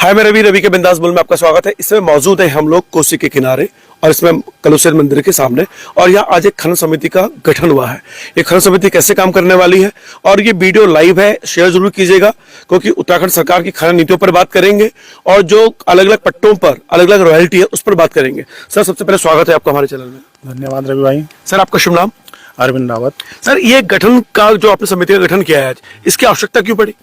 हाय, मैं रवि के बिंदास बुल में आपका स्वागत है। इसमें मौजूद है हम लोग कोसी के किनारे और इसमें कलुसेर मंदिर के सामने। और यहाँ आज एक खनन समिति का गठन हुआ है। ये खनन समिति कैसे काम करने वाली है और ये वीडियो लाइव है, शेयर जरूर कीजिएगा, क्योंकि उत्तराखंड सरकार की खनन नीतियों पर बात करेंगे और जो अलग अलग पट्टों पर अलग अलग रॉयल्टी है उस पर बात करेंगे। सर, सबसे पहले स्वागत है आपका हमारे चैनल में। धन्यवाद रवि भाई। सर, आपका शुभ नाम? अरविंद रावत। सर, ये गठन का जो आपने समिति का गठन किया है आज, इसकी आवश्यकता क्यों पड़ी?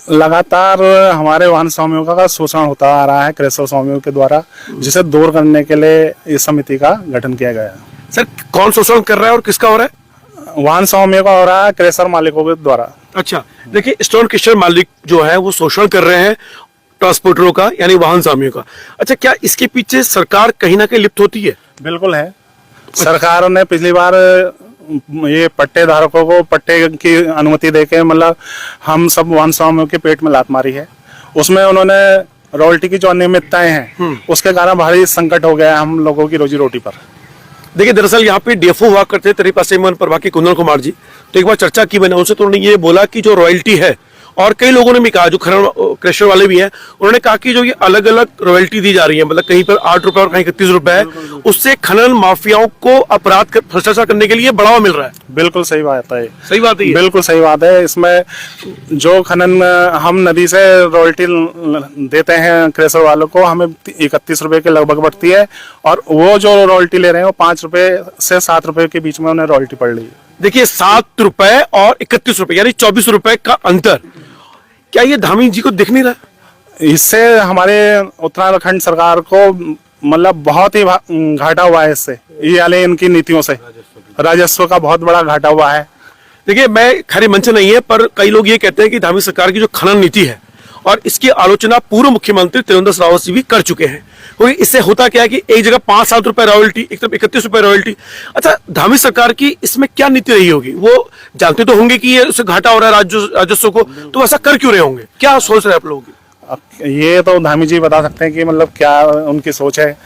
लगातार हमारे वाहन स्वामियों का शोषण होता आ रहा है क्रेशर स्वामियों के द्वारा, जिसे दूर करने के लिए इस समिति का गठन किया गया है। सर, कौन शोषण कर रहा है और किसका हो रहा है? वाहन स्वामियों का हो रहा है, क्रेशर मालिकों के द्वारा। अच्छा, देखिए, स्टोन क्रेशर मालिक जो है वो शोषण कर रहे हैं ट्रांसपोर्टरों का, यानी वाहन स्वामियों का। अच्छा, क्या इसके पीछे सरकार कहीं ना कहीं लिप्त होती है? बिल्कुल है। सरकार ने पिछली बार ये पट्टे धारकों को पट्टे की अनुमति देके मतलब हम सब वाहन स्वामियों के पेट में लात मारी है। उसमें उन्होंने रॉयल्टी की जो अनियमितताएं हैं उसके कारण भारी संकट हो गया है हम लोगों की रोजी रोटी पर। देखिए, दरअसल यहाँ पे डीएफओ हुआ करते तरीपासेमन प्रभाकी कुंदन कुमार जी, तो एक बार चर्चा की मैंने उनसे, तो उन्होंने ये बोला कि जो रॉयल्टी है, और कई लोगों ने भी कहा, जो खनन क्रेशर वाले भी हैं, उन्होंने कहा कि जो ये अलग अलग रॉयल्टी दी जा रही है, मतलब कहीं पर 8 रुपए और कहीं 31 रुपए है, उससे खनन माफियाओं को अपराध भ्रष्टाचार करने के लिए बढ़ावा मिल रहा है। बिल्कुल सही बात है। सही बात है, बिल्कुल सही बात है। इसमें जो खनन हम नदी से रॉयल्टी देते हैं क्रेशर वालों को, हमें 31 रुपए के लगभग बढ़ती है, और वो जो रॉयल्टी ले रहे हैं वो 5 रुपए से 7 रुपए के बीच में उन्हें रॉयल्टी पड़ रही है। देखिए, 7 रुपए और 31 रुपए यानी 24 रुपए का अंतर, क्या ये धामी जी को दिख नहीं रहा? इससे हमारे उत्तराखंड सरकार को मतलब बहुत ही घाटा हुआ है। इससे ये वाले इनकी नीतियों से राजस्व का बहुत बड़ा घाटा हुआ है। देखिए, मैं खरे मन से नहीं है, पर कई लोग ये कहते हैं कि धामी सरकार की जो खनन नीति है और इसकी आलोचना पूर्व मुख्यमंत्री त्रिवेंद्र सिंह रावत जी भी कर चुके हैं। क्योंकि इससे होता क्या है कि एक जगह 5-7 रुपए रॉयल्टी, एक तरफ 31 रुपए रॉयल्टी। अच्छा, धामी सरकार की इसमें क्या नीति रही होगी? वो जानते तो होंगे कि ये उससे घाटा हो रहा है राजस्व को, तो ऐसा कर क्यों रहे होंगे? क्या सोच रहे हैं आप लोगों की? अब ये तो धामी जी बता सकते हैं कि मतलब क्या उनकी सोच है।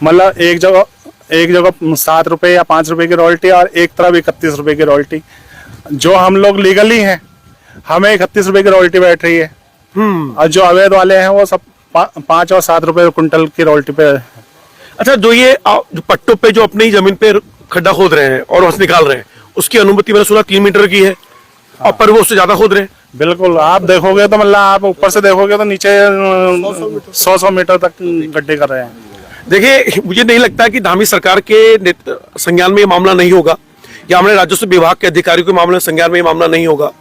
मतलब एक जगह 7 रुपए या 5 रुपए की रॉयल्टी और एक तरफ 31 रुपए की रॉयल्टी। जो हम लोग लीगली हैं, हमें 31 रुपए की रॉयल्टी बैठ रही है, और जो अवैध वाले हैं वो सब 5 और 7 रुपए कुंटल की रॉयल्टी पे। अच्छा, जो ये जो पट्टों पे जो अपनी जमीन पे खड्डा खोद रहे हैं और उससे निकाल रहे हैं, उसकी अनुमति मैंने सुना 3 मीटर की है, और पर वो उससे ज्यादा खोद रहे हैं। बिल्कुल, आप देखोगे तो मतलब आप ऊपर से देखोगे तो नीचे 100 मीटर तक गड्ढे कर रहे हैं। देखिए, मुझे नहीं लगता कि धामी सरकार के संज्ञान में ये मामला नहीं होगा, या हमारे राजस्व विभाग के अधिकारियों के मामले संज्ञान में ये मामला नहीं होगा।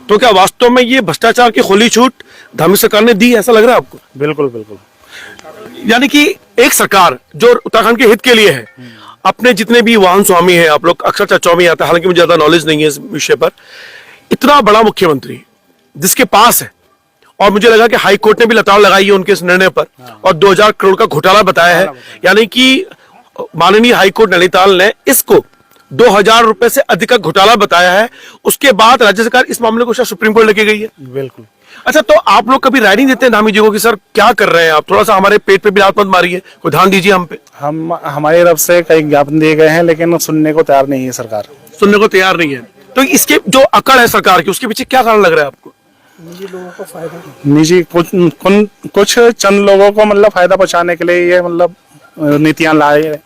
तो क्या वास्तव में ये भ्रष्टाचार की खुली छूट धामी सरकार ने दी, ऐसा लग रहा है आपको? बिल्कुल बिल्कुल। यानी कि एक सरकार जो उत्तराखंड के हित के लिए है, अपने जितने भी वाहन स्वामी हैं, आप लोग अक्सर चर्चाओं में आता है, हालांकि मुझे ज्यादा नॉलेज नहीं है इस विषय पर, इतना बड़ा मुख्यमंत्री जिसके पास है, और मुझे लगा कि हाई कोर्ट ने भी लताड़ लगाई है उनके इस निर्णय पर, और 2000 करोड़ का घोटाला बताया है। यानी कि माननीय हाई कोर्ट नैनीताल ने इसको 2000 रुपए से अधिक का घोटाला बताया है। उसके बाद राज्य सरकार इस मामले को शायद सुप्रीम कोर्ट लेके गई है। बिल्कुल। अच्छा, तो आप लोग कभी राय नहीं देते हैं धामी जी को कि सर क्या कर रहे हैं आप, थोड़ा सा हमारे पेट पे भी हाथ मत मारिए, कोई ध्यान दीजिए हम पे? हम हमारी तरफ से कई ज्ञापन दिए गए हैं, लेकिन सुनने को तैयार नहीं है सरकार। सुनने को तैयार नहीं है। तो इसके जो अकड़ है सरकार की, उसके पीछे क्या कारण लग रहा है आपको? निजी लोगों को फायदा, निजी कुछ चंद लोगों को मतलब फायदा पहुंचाने के लिए ये मतलब नीतियां लाए,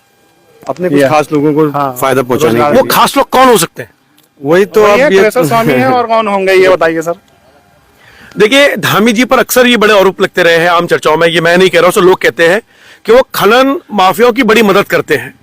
अपने कुछ खास लोगों को फायदा पहुंचाने। वो खास लोग कौन हो सकते हैं? वही तो अब क्रेशर स्वामी है, और कौन होंगे ये बताइए सर। देखिए, धामी जी पर अक्सर ये बड़े आरोप लगते रहे हैं आम चर्चाओं में, ये मैं नहीं कह रहा हूं, सब लोग कहते हैं कि वो खनन माफियाओं की बड़ी मदद करते हैं।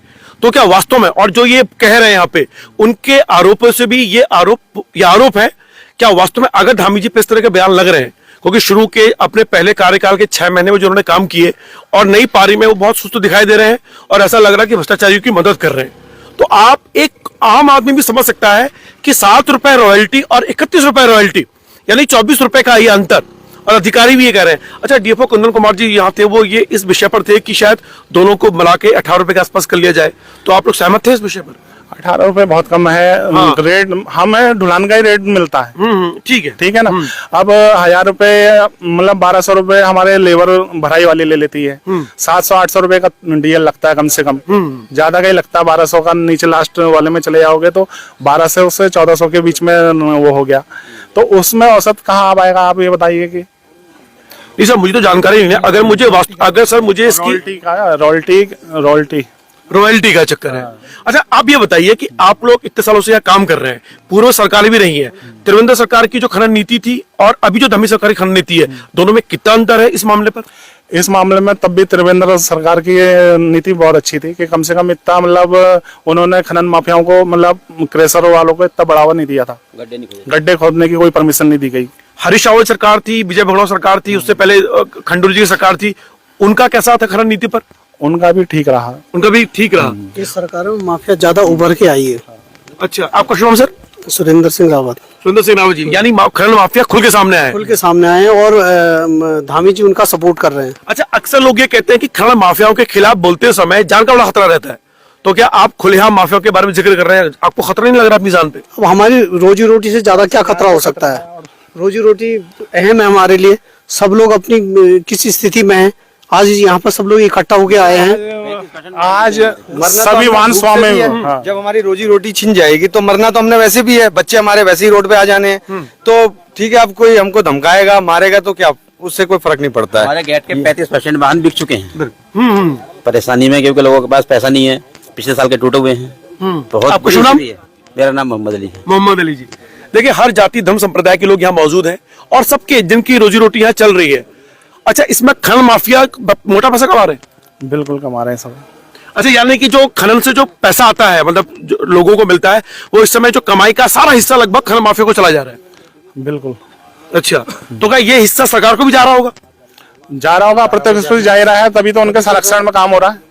तो क्या वास्तव में, और जो ये कह रहे हैं यहाँ पे, उनके आरोपों से भी ये आरोप है, क्या वास्तव में अगर धामी जी पे इस तरह के बयान लग रहे हैं, क्योंकि शुरू के अपने पहले कार्यकाल के 6 महीने में जो उन्होंने काम किए और नई पारी में वो बहुत सुस्त दिखाई दे रहे हैं, और ऐसा लग रहा है कि भ्रष्टाचारियों की मदद कर रहे हैं, तो आप एक आम आदमी भी समझ सकता है कि 7 रुपए रॉयल्टी और 31 रुपए रॉयल्टी, यानी 24 रुपए का ये अंतर, और अधिकारी भी ये कह रहे हैं। अच्छा, डीएफओ कुंदन कुमार जी यहाँ थे, वो ये इस विषय पर थे कि शायद दोनों को मिला के 18 रुपए के आसपास कर लिया जाए, तो आप लोग सहमत थे इस विषय पर? 18 रुपए बहुत कम है। हाँ। रेट हमें ढुलान का ही रेट मिलता है। ठीक है ना। अब 1000 रुपए मतलब 1200 रुपए हमारे लेबर भराई वाली ले लेती है। 700-800 रुपए का डीएल लगता है कम से कम, ज्यादा का ही लगता है। 1200 का नीचे लास्ट वाले में चले जाओगे तो 1200 से 1400 के बीच में वो हो गया। तो उसमें औसत कहाँ आ पाएगा, आप ये बताइए कि नहीं सर, मुझे तो जानकारी नहीं है। अगर सर मुझे इसकी रॉयल्टी का चक्कर है। अच्छा, आप ये बताइए कि आप लोग इतने सालों से यहाँ काम कर रहे हैं, पूर्व सरकारें भी रही है, त्रिवेंद्र सरकार की जो खनन नीति थी और अभी जो धामी सरकार की खनन नीति है, दोनों में कितना अंतर है इस मामले पर? इस मामले में तब भी त्रिवेंद्र सरकार की ये नीति बहुत अच्छी थी कि कम से कम इतना मतलब उन्होंने खनन माफियाओं को मतलब क्रेशर वालों को इतना बढ़ावा नहीं दिया था, गड्ढे खोदने की कोई परमिशन नहीं दी गई। हरीश रावत सरकार थी, विजय भगड़ौत सरकार थी, उससे पहले खंडूरी जी की सरकार थी, उनका कैसा था खनन नीति पर? उनका भी ठीक रहा। उनका भी ठीक रहा। इस सरकार में माफिया ज्यादा उभर के आई है। अच्छा, आपका शुभ नाम सर? सुरेंद्र सिंह रावत। सुरेंद्र सिंह रावत जी, यानी खनन माफिया खुल के सामने आए। खुल के सामने आए हैं और धामी जी उनका सपोर्ट कर रहे हैं। अच्छा, अक्सर लोग ये कहते हैं कि खनन माफियाओं के खिलाफ बोलते समय जान का बड़ा खतरा रहता है, तो क्या आप खुलेआम माफिया के बारे में जिक्र कर रहे हैं? आपको खतरा नहीं लग रहा अपनी जान पे? अब हमारी रोजी रोटी से ज्यादा क्या खतरा हो सकता है? रोजी रोटी अहम है हमारे लिए। सब लोग अपनी किसी स्थिति में है। आज यहाँ पर सब लोग इकट्ठा होके आए हैं। आज सभी वाहन स्वामी जब हमारी रोजी रोटी छिन जाएगी तो मरना तो हमने वैसे भी है, बच्चे हमारे वैसे ही रोड पे आ जाने हैं। तो ठीक है, अब कोई हमको धमकाएगा मारेगा तो क्या, उससे कोई फर्क नहीं पड़ता है। हमारे गेट के 35% वाहन बिक चुके हैं परेशानी में, क्योंकि लोगों के पास पैसा नहीं है, पिछले साल के टूटे हुए हैं। बहुत आपका शुभ नाम? मेरा नाम मोहम्मद अली है। मोहम्मद अली जी, देखिए हर जाति धर्म संप्रदाय के लोग यहाँ मौजूद हैं और सबके जिनकी रोजी रोटी यहाँ चल रही है। अच्छा, इसमें खनन माफिया मोटा पैसा कमा रहे हैं? बिल्कुल कमा रहे हैं सब। अच्छा, यानी कि जो खनन से जो पैसा आता है, मतलब जो लोगों को मिलता है, वो इस समय जो कमाई का सारा हिस्सा लगभग खनन माफिया को चला जा रहा है। बिल्कुल। अच्छा, तो क्या ये हिस्सा सरकार को भी जा रहा होगा? जा रहा होगा, प्रत्यक्ष जा ही रहा है, तभी तो उनके संरक्षण में काम हो रहा है।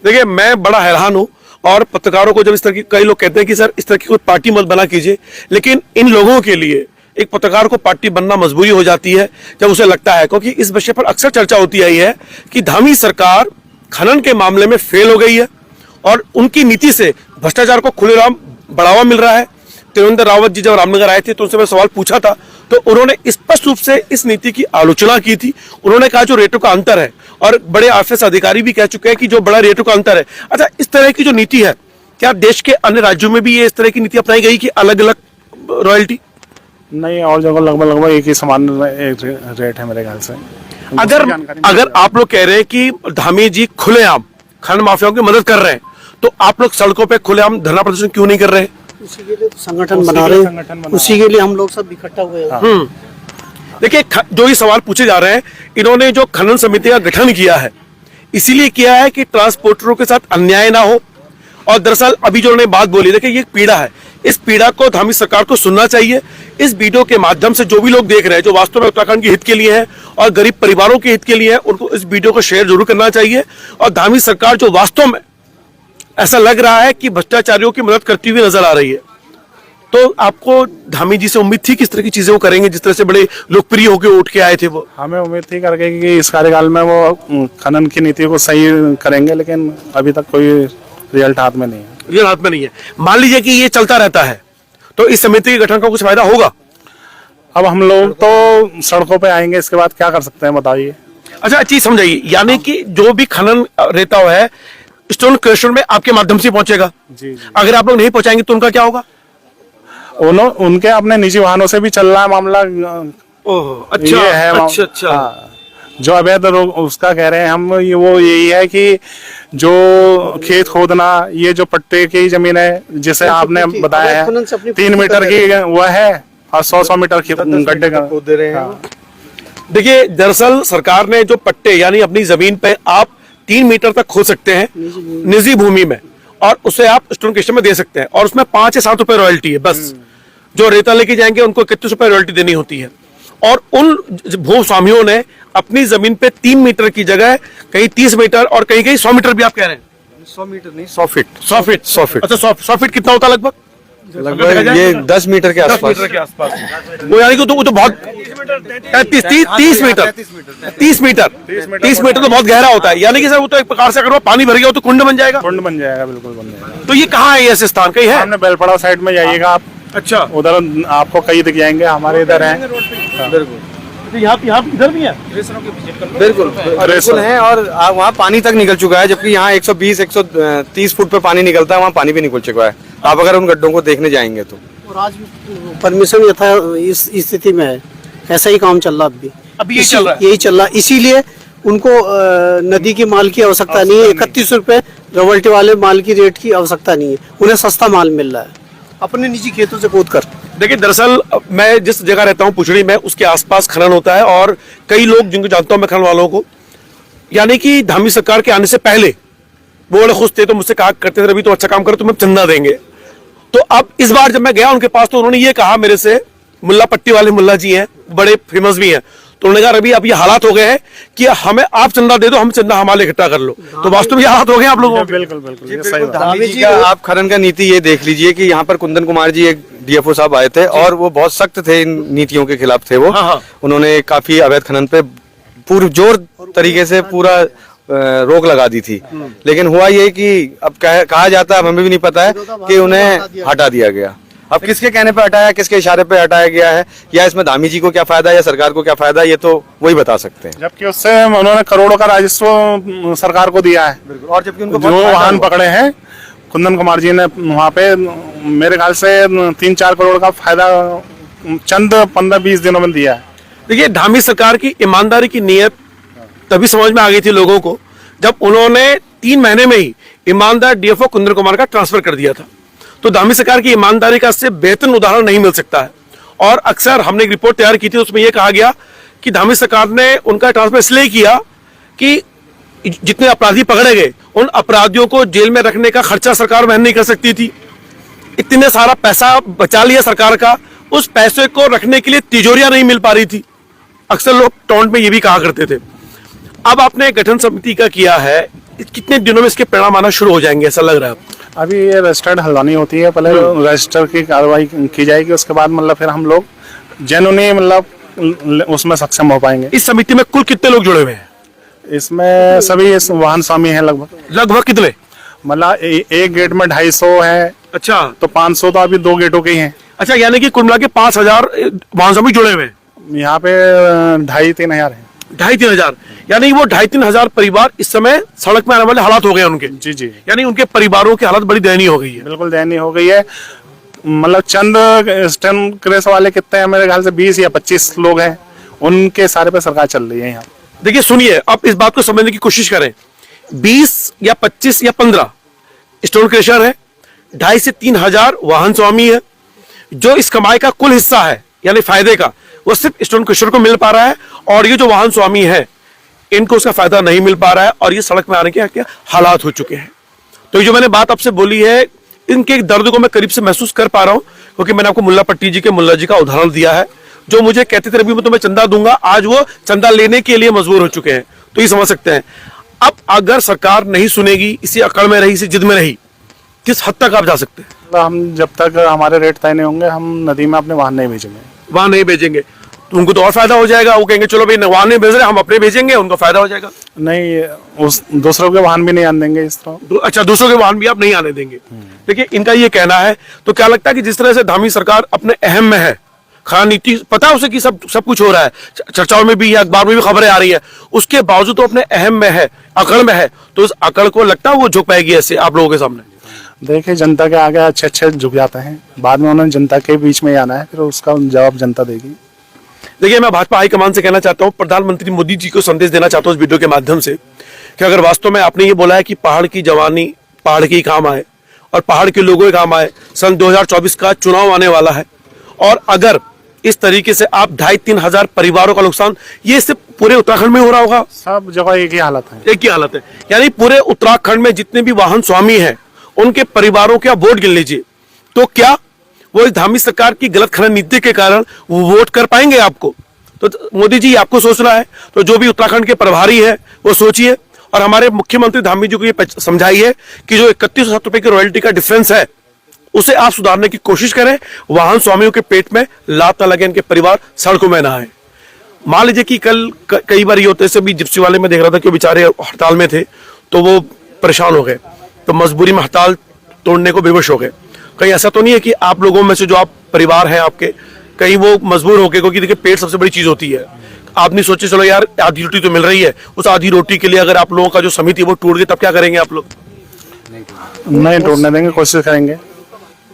देखिए, मैं बड़ा हैरान हूं और पत्रकारों को जब इस तरह की, कई लोग कहते हैं कि सर इस तरह की कोई पार्टी मत बना कीजिए, लेकिन इन लोगों के लिए एक पत्रकार को पार्टी बनना मजबूरी हो जाती है जब उसे लगता है, क्योंकि इस विषय पर अक्सर चर्चा होती आई है कि धामी सरकार खनन के मामले में फेल हो गई है और उनकी नीति से भ्रष्टाचार को खुलेआम बढ़ावा मिल रहा है। त्रिवेंद्र रावत जी जब रामनगर आए थे तो उनसे मैं सवाल पूछा था, तो उन्होंने स्पष्ट रूप से इस नीति की आलोचना की थी। उन्होंने कहा जो रेटों का अंतर है, और बड़े आईएएस अधिकारी भी कह चुके हैं कि जो बड़ा रेटों का अंतर है। अच्छा, इस तरह की जो नीति है, क्या देश के अन्य राज्यों में भी ये इस तरह की नीति अपनाई गई कि अलग अलग रॉयल्टी? नहीं, और जगह लगभग एक ही समान रेट है मेरे ख्याल से। अगर आप लोग कह रहे हैं कि धामी जी खुलेआम खनन माफियाओं की मदद कर रहे हैं, तो आप लोग सड़कों पे खुलेआम धरना प्रदर्शन क्यों नहीं कर रहे हैं? उसी के लिए तो संगठन बना रहे हैं, उसी के लिए हम लोग सब इकट्ठा हुए हैं। देखिए, जो ये सवाल पूछे जा रहे हैं, इन्होंने जो खनन समिति का गठन किया है इसीलिए किया है कि ट्रांसपोर्टरों के साथ अन्याय ना हो। और दरअसल अभी जो उन्होंने बात बोली, देखिए ये पीड़ा है, इस पीड़ा को धामी सरकार को सुनना चाहिए। इस वीडियो के माध्यम से जो भी लोग देख रहे हैं, जो वास्तव में उत्तराखंड के हित के लिए हैं और गरीब परिवारों के हित के लिए हैं, उनको इस वीडियो को शेयर जरूर करना चाहिए। और धामी सरकार जो वास्तव में ऐसा लग रहा है कि भ्रष्टाचारियों की मदद करती हुई नजर आ रही है, तो आपको धामी जी से उम्मीद थी किस तरह की चीजें वो करेंगे, जिस तरह से बड़े लोकप्रिय होकर उठ के आए थे वो? हमें उम्मीद थी करके कि इस कार्यकाल में वो खनन की नीति को सही करेंगे, लेकिन अभी तक कोई रिजल्ट हाथ में नहीं है। ये हाथ में नहीं है। मान लीजिए कि ये चलता रहता है तो इस समिति के गठन का कुछ फायदा होगा? अब हम लोग तो सड़कों पे आएंगे, इसके बाद क्या कर सकते हैं बताइए। अच्छा, चीज समझाइए, यानी कि जो भी खनन रेता हुआ है स्टोन क्रशर में आपके माध्यम से पहुंचेगा। जी। अगर आप लोग नहीं पहुंचाएंगे तो उनका क्या होगा? उनके अपने निजी वाहनों से भी चल रहा है मामला। ओह, अच्छा, ये है अच्छा। हाँ, जो अवैध उसका कह रहे हैं हम, ये वो यही है कि जो खेत खोदना, ये जो पट्टे की जमीन है जिसे आपने बताया है 3 मीटर की वो है और 100 मीटर की गड्ढे का खोद दे रहे हैं। देखिए, दरअसल सरकार ने जो पट्टे, यानी अपनी जमीन पे आप 3 मीटर तक खोद सकते हैं निजी भूमि में, और उसे आप स्टोन क्रशर में दे सकते हैं, और उसमें 5 या 7 रुपए रॉयल्टी है बस। जो रेता लेके जाएंगे उनको 31 रुपए रॉयल्टी देनी होती है। और उन भू स्वामियों ने अपनी जमीन पे 3 मीटर की जगह कहीं 30 मीटर और कहीं कहीं 100 मीटर भी आप कह रहे हैं? 100 मीटर नहीं, 100 फीट। 100 फीट। 100 फीट। अच्छा, 100 फीट कितना होता है लगभग? लगभग ये 10 मीटर के 10 आसपास। मीटर के आसपास। वो यानी कि वो तो बहुत 30 मीटर 30 मीटर तो बहुत गहरा होता है। यानी कि सर वो तो एक प्रकार से अगर वो पानी भर गया हो तो कुंड बन जाएगा। कुंड बन जाएगा, बिल्कुल बन जाएगा। तो ये कहाँ है, ये ऐसे स्थान कहीं है? सामने बेलपड़ा साइड में जाइएगा आप। अच्छा, उधर आपको कई दिख जाएंगे, हमारे इधर हैं। यहाँ इधर भी है? बिल्कुल बिल्कुल है, और वहाँ पानी तक निकल चुका है, जबकि यहाँ 120-130 फुट पे पानी निकलता है, वहाँ पानी भी निकल चुका है। आप अगर उन गड्ढों को देखने जाएंगे तो। और आज भी परमिशन यथा इस स्थिति में है, ऐसा ही काम चल रहा अब भी। अभी ये चल रहा है। यही चल रहा है, इसीलिए उनको नदी के माल की आवश्यकता नहीं है। 31 रुपए रॉयल्टी वाले माल की रेट की आवश्यकता नहीं है, उन्हें सस्ता माल मिल रहा है अपने निजी खेतों से खोद कर। देखिए दरअसल मैं जिस जगह रहता हूँ पुछड़ी में, उसके आसपास खनन होता है और कई लोग जिनको जानता हूँ मैं खनन वालों को, यानी कि धामी सरकार के आने से पहले वो बड़े खुश थे, तो मुझसे कहा करते थे रवि तो अच्छा काम करो तुम्हें चंदा देंगे। तो अब इस बार जब मैं गया उनके पास तो उन्होंने ये कहा मेरे से, मुल्ला पट्टी वाले मुल्ला जी हैं, बड़े फेमस भी हैं, तो उन्होंने कहा रवि अब ये हालात हो गए हैं कि हमें आप चंदा दे दो, हम चंदा हमारे इकट्ठा कर लो। तो वास्तव में ये हालात हो गए आप लोगों के। बिल्कुल बिल्कुल, ये सही बात है। धामी जी का आप खनन का नीति ये देख लीजिए कि यहाँ पर कुंदन कुमार जी एक डीएफओ साहब आए थे और वो बहुत सख्त थे, इन नीतियों के खिलाफ थे वो। हाँ। उन्होंने काफी अवैध खनन पे पूरी जोर तरीके से पूरा रोक लगा दी थी, लेकिन हुआ ये कि अब कहा जाता है, हमें भी नहीं पता है कि उन्हें हटा दिया गया। अब किसके कहने पे हटाया, किसके इशारे पे हटाया गया है, या इसमें धामी जी को क्या फायदा या सरकार को क्या फायदा, ये तो वही बता सकते हैं। जबकि उससे उन्होंने करोड़ों का राजस्व सरकार को दिया है। और जबकि उनको जो वाहन पकड़े हैं कुंदन कुमार जी ने वहाँ पे, मेरे ख्याल से 3-4 करोड़ का फायदा चंद 15-20 दिनों में दिया है। देखिए धामी सरकार की ईमानदारी की नीयत तभी समझ में आ गई थी लोगों को जब उन्होंने 3 महीने में ही ईमानदार डीएफओ कुंदन कुमार का ट्रांसफर कर दिया था। तो धामी सरकार की ईमानदारी का इससे बेहतर उदाहरण नहीं मिल सकता है। और अक्सर हमने एक रिपोर्ट तैयार की थी, उसमें यह कहा गया कि धामी सरकार ने उनका ट्रांसफर इसलिए किया कि जितने अपराधी पकड़े गए उन अपराधियों को जेल में रखने का खर्चा सरकार वहन नहीं कर सकती थी। इतने सारा पैसा बचा लिया सरकार का, उस पैसे को रखने के लिए तिजोरियां नहीं मिल पा रही थी। अक्सर लोग टोंट में ये भी कहा करते थे। अब आपने गठन समिति का किया है, कितने दिनों में इसके परिणाम आना शुरू हो जाएंगे ऐसा लग रहा है? अभी ये रजिस्टर्ड हलवानी होती है, पहले रजिस्टर की कार्रवाई की जाएगी, उसके बाद मतलब फिर हम लोग जेन्युइनली मतलब उसमें सक्षम हो पाएंगे। इस समिति में कुल कितने लोग जुड़े हुए हैं? इसमें सभी वाहन स्वामी हैं लगभग कितने? मतलब एक गेट में 250 है। अच्छा, तो 500 तो अभी 2 गेटों के ही हैं। अच्छा, यानी कि कुल मिला के 5000 वाहन स्वामी जुड़े हुए हैं। यहाँ पे 2,500-3,000 है। 2,500-3,000, यानी वो 2,500-3,000 परिवार इस समय सड़क में आने वाले हालात हो गए उनके। जी जी, यानी उनके परिवारों की हालत बड़ी दयनीय हो गई है। बिल्कुल दयनीय हो गई है। मतलब चंद स्टेम क्रेस वाले कितने हैं, मेरे ख्याल से 20 या 25 लोग हैं, उनके सारे पे सरकार चल रही है यहाँ। देखिए सुनिए, आप इस बात को समझने की कोशिश करें। 20 या 25 या 15 स्टोन क्रेशर है, 2,500 से 3,000 वाहन स्वामी है। जो इस कमाई का कुल हिस्सा है यानी फायदे का, वो सिर्फ स्टोन क्रेशर को मिल पा रहा है, और ये जो वाहन स्वामी है इनको उसका फायदा नहीं मिल पा रहा है, और ये सड़क में आने के क्या हालात हो चुके हैं। तो ये जो मैंने बात आपसे बोली है, इनके दर्द को मैं करीब से महसूस कर पा रहा हूं, क्योंकि मैंने आपको मुल्ला पट्टी जी के मुल्ला जी का उदाहरण दिया है, जो मुझे कहते थे रवि मैं तुम्हें चंदा दूंगा, आज वो चंदा लेने के लिए मजबूर हो चुके हैं। तो ये समझ सकते हैं। अब अगर सरकार नहीं सुनेगी, इसी अकड़ में रही, इसी जिद में रही, किस हद तक आप जा सकते हैं? हम जब तक हमारे रेट तय नहीं होंगे, हम नदी में अपने वाहन नहीं भेजेंगे। वहां नहीं भेजेंगे तो उनको तो और फायदा हो जाएगा। वो कहेंगे चलो भाई वहां नहीं भेज रहे, हम अपने भेजेंगे, उनको फायदा हो जाएगा। नहीं, उस दूसरों के वाहन भी नहीं आने देंगे इस तरह। अच्छा, दूसरों के वाहन भी आप नहीं आने देंगे। देखिए इनका ये कहना है। तो क्या लगता है कि जिस तरह से धामी सरकार अपने अहम में है, खान नीति पता है उसे कि सब कुछ हो रहा है, चर्चाओं में भी, अखबार में भी खबरें आ रही है, उसके बावजूद तो अपने अहम में है, अकड़ में है, तो उस अकड़ को लगता है वो झुक पाएगी ऐसे आप लोगों के सामने? देखिए, जनता के आगे अच्छे झुक जाते हैं, बाद में उन्होंने जनता के बीच में आना है, फिर उसका जवाब जनता देगी। देखिए, मैं भाजपा हाईकमान से कहना चाहता हूं, प्रधानमंत्री मोदी जी को संदेश देना चाहता हूं इस वीडियो के माध्यम से, कि अगर वास्तव में आपने ये बोला है कि पहाड़ की जवानी पहाड़ के ही काम आए और पहाड़ के लोगों के काम आए, सन 2024 का चुनाव आने वाला है, और अगर इस तरीके से आप 2,500-3,000 परिवारों का नुकसान, ये सिर्फ पूरे उत्तराखंड में हो रहा होगा? सब जगह एक ही हालत है। एक ही हालत है, यानी पूरे उत्तराखंड में जितने भी वाहन स्वामी हैं उनके परिवारों के आप वोट गिन लीजिए, तो क्या वो इस धामी सरकार की गलत खनन नीति के कारण वो वोट कर पाएंगे आपको? तो मोदी जी आपको सोचना है, तो जो भी उत्तराखंड के प्रभारी है वो सोचिए, और हमारे मुख्यमंत्री धामी जी को ये समझाइए कि जो 31 रुपए की रॉयल्टी का डिफरेंस है उसे आप सुधारने की कोशिश करें। वाहन स्वामियों के पेट में लात न लगे, इनके परिवार सड़कों में ना आए। मान लीजिए कि कल कई बार ये होते से भी जिप्सी वाले में देख रहा था कि बेचारे हड़ताल में थे, तो वो परेशान हो गए, तो मजबूरी में हड़ताल तोड़ने को विवश हो गए। कहीं ऐसा तो नहीं है कि आप लोगों में से जो आप परिवार हैं आपके, कहीं वो मजबूर हो गए? क्योंकि देखिए पेट सबसे बड़ी चीज होती है। आप नहीं सोचे चलो यार आधी रोटी तो मिल रही है, उस आधी रोटी के लिए अगर आप लोगों का जो समिति है वो टूट गई, तब क्या करेंगे आप लोग? नहीं टूटने देंगे, कोशिश करेंगे।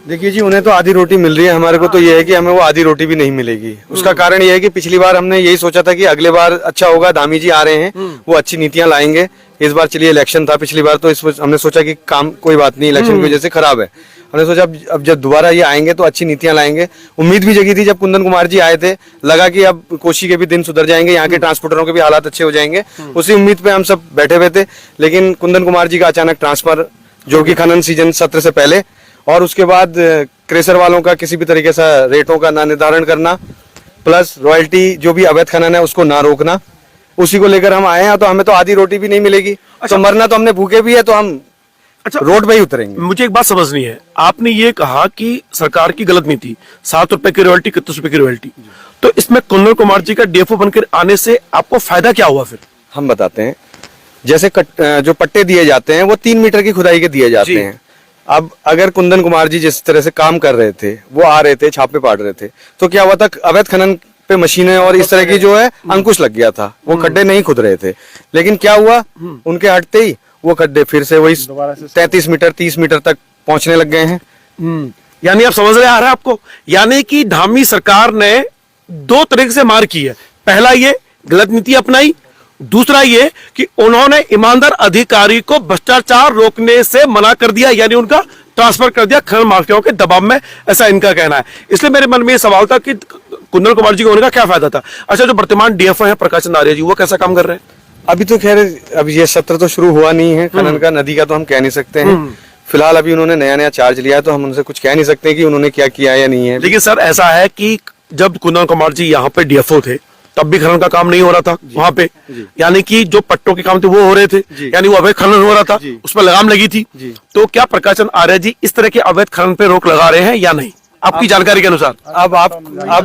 देखिए जी, उन्हें तो आधी रोटी मिल रही है, हमारे को तो ये है कि हमें वो आधी रोटी भी नहीं मिलेगी। उसका कारण ये है कि पिछली बार हमने यही सोचा था कि अगले बार अच्छा होगा, धामी जी आ रहे हैं, वो अच्छी नीतियां लाएंगे। इस बार चलिए इलेक्शन था पिछली बार, तो इस हमने सोचा कि काम कोई बात नहीं, इलेक्शन की वजह से खराब है। हमने सोचा अब जब दोबारा ये आएंगे तो अच्छी नीतियां लाएंगे। उम्मीद भी जगी थी जब कुंदन कुमार जी आए थे, लगा कि अब कोशी के भी दिन सुधर जाएंगे, यहाँ के ट्रांसपोर्टरों के भी हालात अच्छे हो जाएंगे। उसी उम्मीद पे हम सब बैठे हुए थे, लेकिन कुंदन कुमार जी का अचानक ट्रांसफर, जो कि खनन सीजन सत्र से पहले, और उसके बाद क्रेशर वालों का किसी भी तरीके से रेटों का ना निर्धारण करना, प्लस रॉयल्टी जो भी अवैध खनन है उसको ना रोकना, उसी को लेकर हम आए हैं। तो हमें तो आधी रोटी भी नहीं मिलेगी, तो मरना तो हमने भूखे भी है, तो हम रोड पे ही उतरेंगे। मुझे एक बात समझनी है, आपने ये कहा कि सरकार की गलत नीति, 7 रुपए की रॉयल्टी, 31 रुपए की रॉयल्टी, तो इसमें कुंदन कुमार जी का डीएफओ बनकर आने से आपको फायदा क्या हुआ फिर? हम बताते हैं। जैसे जो पट्टे दिए जाते हैं वो 3 मीटर की खुदाई के दिए जाते हैं। अब अगर कुंदन कुमार जी जिस तरह से काम कर रहे थे, वो आ रहे थे, छापे पाड़ रहे थे, तो क्या हुआ था, अवैध खनन पे मशीनें और इस तरह की जो है अंकुश लग गया था, वो खड्डे नहीं खुद रहे थे। लेकिन क्या हुआ, उनके हटते ही वो खड्डे फिर से वही 33 मीटर 30 मीटर तक पहुंचने लग गए हैं। यानी आप समझ रहे आ रहा है आपको, यानी कि धामी सरकार ने 2 तरीके से मार की है। पहला ये गलत नीति अपनाई, दूसरा ये कि उन्होंने ईमानदार अधिकारी को भ्रष्टाचार रोकने से मना कर दिया, यानी उनका ट्रांसफर कर दिया खनन माफियाओं के दबाव में, ऐसा इनका कहना है। इसलिए मेरे मन में ये सवाल था कि कुंदन कुमार जी को होने का क्या फायदा था। अच्छा, जो वर्तमान डीएफओ है प्रकाश चंद आर्य जी, वो कैसा काम कर रहे हैं? अभी तो खैर अब ये सत्र तो शुरू हुआ नहीं है खनन का, नदी का तो हम कह नहीं सकते हैं। फिलहाल अभी उन्होंने नया चार्ज लिया है, तो हम उनसे कुछ कह नहीं सकते कि उन्होंने क्या किया या नहीं है। लेकिन सर ऐसा है कि जब कुंदन कुमार जी यहाँ पे डीएफओ थे, तब भी खनन का काम नहीं हो रहा था वहां पे, यानी कि जो पट्टों के काम थे वो हो रहे थे, यानी वो अवैध खनन हो रहा था, उस पर लगाम लगी थी। तो क्या प्रकाश चंद आर्य जी इस तरह के अवैध खनन पे रोक लगा रहे हैं या नहीं, आपकी जानकारी के अनुसार? अब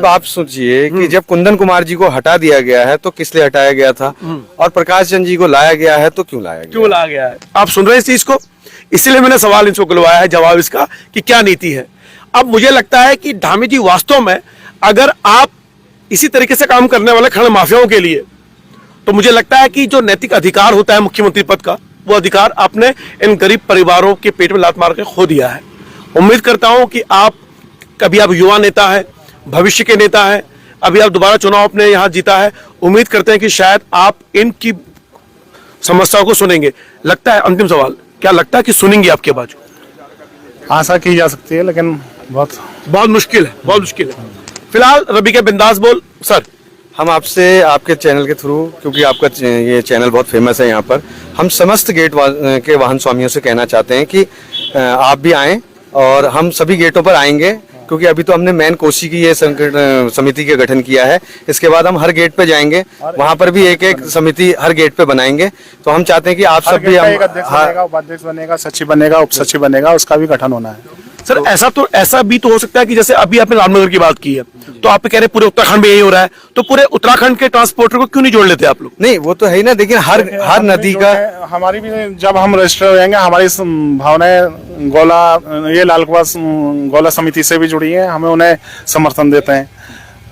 आप सोचिए कि जब कुंदन कुमार जी को हटा दिया गया है तो किस लिए हटाया गया था, और प्रकाश चंद जी को लाया गया है तो क्यों लाया गया है? आप सुन रहे हैं इस चीज को, इसलिए मैंने सवाल इनको बुलवाया है, जवाब इसका कि क्या नीति है। अब मुझे लगता है कि धामी जी वास्तव में अगर आप इसी तरीके से काम करने वाले खनन माफियाओं के लिए, तो मुझे लगता है कि जो नैतिक अधिकार होता है मुख्यमंत्री पद का, वो अधिकार आपने इन गरीब परिवारों के पेट में लात मार के खो दिया है। उम्मीद करता हूं कि आप युवा नेता है, भविष्य के नेता है, अभी आप दोबारा चुनाव अपने यहां जीता है, उम्मीद करते हैं कि शायद आप इनकी समस्याओं को सुनेंगे। लगता है, अंतिम सवाल, क्या लगता है कि सुनेंगे आपके बाजू? आशा की जा सकती है, लेकिन बहुत मुश्किल है, बहुत मुश्किल है। फिलहाल रवि के बिंदास बोल सर, हम आपसे आपके चैनल के थ्रू, क्योंकि आपका ये चैनल बहुत फेमस है यहाँ पर, हम समस्त गेट के वाहन स्वामियों से कहना चाहते हैं कि आप भी आएं, और हम सभी गेटों पर आएंगे, क्योंकि अभी तो हमने मैन कोशी की ये समिति का गठन किया है। इसके बाद हम हर गेट पे जाएंगे, वहां पर भी एक समिति हर गेट पे बनाएंगे। तो हम चाहते हैं कि आप सब भी, उपाध्यक्ष बनेगा, सचिव बनेगा, उप सचिव बनेगा, उसका भी गठन होना है। सर ऐसा भी तो हो सकता है कि जैसे अभी आपने रामनगर की बात की है, तो आप कह रहे पूरे उत्तराखंड में यही हो रहा है, तो पूरे उत्तराखंड के ट्रांसपोर्टर को क्यों नहीं जोड़ लेते आप लोग? नहीं, वो तो है ही ना, लेकिन हर नदी का हमारी भी, जब हम रजिस्टर हो जाएंगे, हमारी भावनाएं गोला, ये लाल कुआं गोला समिति से भी जुड़ी है, हमें उन्हें समर्थन देते हैं।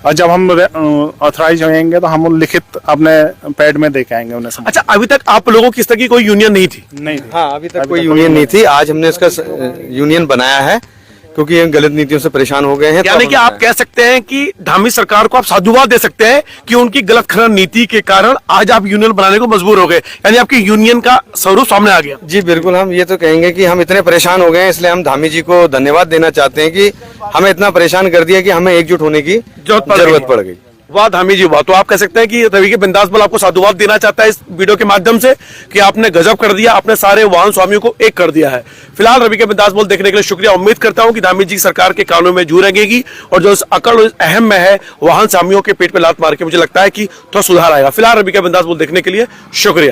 और जब हम ऑथराइज होंगे तो हम लिखित अपने पैड में दे के आएंगे उन्हें। अच्छा, अभी तक आप लोगों की इस तरह की कोई यूनियन नहीं थी? नहीं, हाँ, अभी तक कोई यूनियन नहीं थी। आज हमने इसका यूनियन बनाया है, क्योंकि ये गलत नीतियों से परेशान हो गए हैं। यानी कि आप कह सकते हैं कि धामी सरकार को आप साधुवाद दे सकते हैं कि उनकी गलत खनन नीति के कारण आज आप यूनियन बनाने को मजबूर हो गए, यानी आपकी यूनियन का स्वरूप सामने आ गया। जी बिल्कुल, हम ये तो कहेंगे कि हम इतने परेशान हो गए हैं, इसलिए हम धामी जी को धन्यवाद देना चाहते हैं कि हमें इतना परेशान कर दिया कि हमें एकजुट होने की जरूरत पड़ गई। वाह धामी जी वाह। तो आप कह सकते हैं कि रवि के बिंदास बल आपको साधुवाद देना चाहता है इस वीडियो के माध्यम से कि आपने गजब कर दिया, आपने सारे वाहन स्वामियों को एक कर दिया है। फिलहाल रवि के बिंदास बल देखने के लिए शुक्रिया। उम्मीद करता हूं कि धामी जी सरकार के कानों में जू लगेगी और जो अकड़ अहम में है वाहन स्वामियों के पेट पे लात मार के, मुझे लगता है कि थोड़ा सुधार आएगा। फिलहाल रवि के बिंदास बल देखने के लिए शुक्रिया।